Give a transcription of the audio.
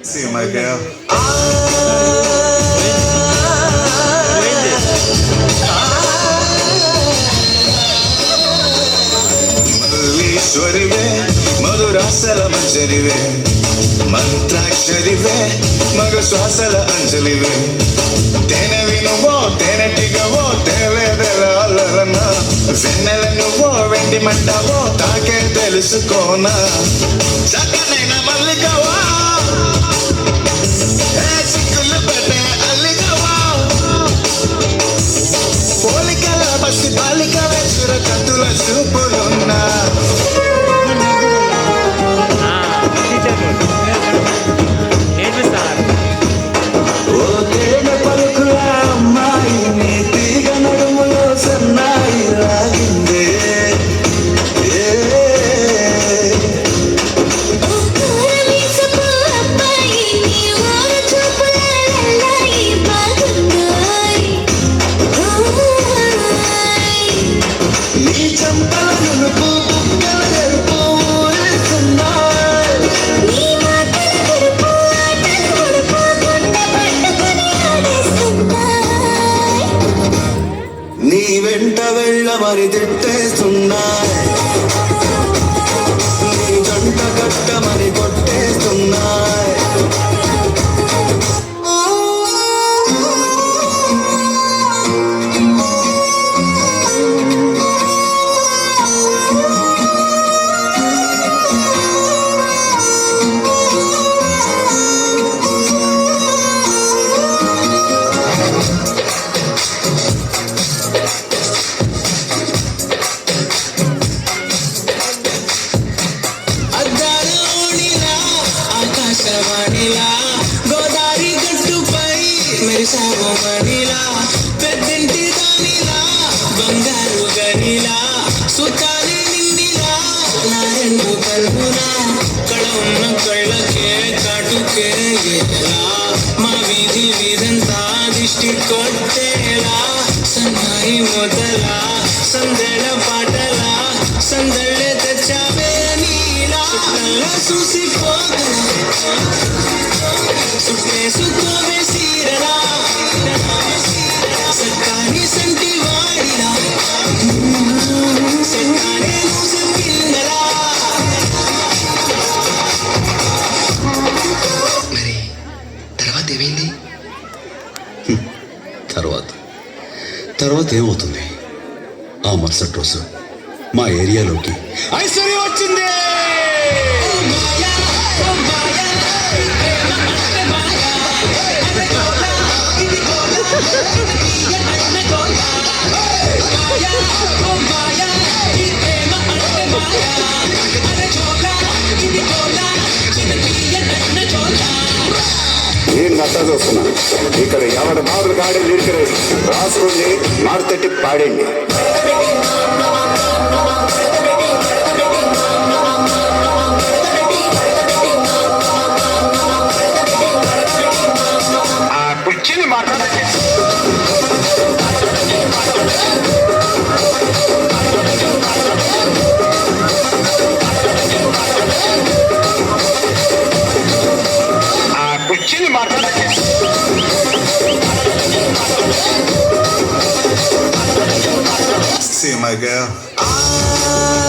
See my girl. మధురీశ్వరివే మధురాసల మంజరివే మంత్రాక్షరివే మగ శ్వాసల అంజలివే తేనెవి నువ్వో తేనెటిగవో తేలేదెలన్న వెన్నెల నువ్వో వెండి మంటవో తాకే తెలుసుకోనా చక్కనైన మల్లికవా చిక్కులు పెట్టే అల్లికవా పోలికల బస్సి బాలిక వేసుర కత్తుల చూపులున్నా నీ వెంట వెళ్ళమని తిట్టేస్తున్నాయి నీ జంట కట్టమని కొట్టేస్తున్నాయి గోదారి గట్టుపై మెరిసావు మణిలా పెద్దింటి దానిలా బంగారు గనిలా సుతానే నిన్నిలా నా రెండు కల్పులా కళ ఉన్న కళ్ళకే కాటుకే ఎలా మా వీధి వీధంతా దిష్టి కొట్టేలా సన్నాయి మొదలా సందెళ పాటలా సందళ్ళే తెచ్చావే నీలా చూసిపోగల సుఖమే సీరలా సక్కాని సంటి వాడిలా సక్కానే పిల్లలా మరి తర్వాత ఏమైంది? తర్వాత ఏమవుతుంది? ఆ మరుసటి రోజు మా ఏరియాలోకి ఐశ్వర్య వచ్చింది. నేను నచ్చ చూస్తున్నాను. ఇక్కడ ఎవరి బాబులు కాడే లిరికలు రాసుకుని మారుతట్టి పాడండి. ఆ కుర్చీని మాట్లాడండి. కుర్చీని మాట్లాడండి. See my girl.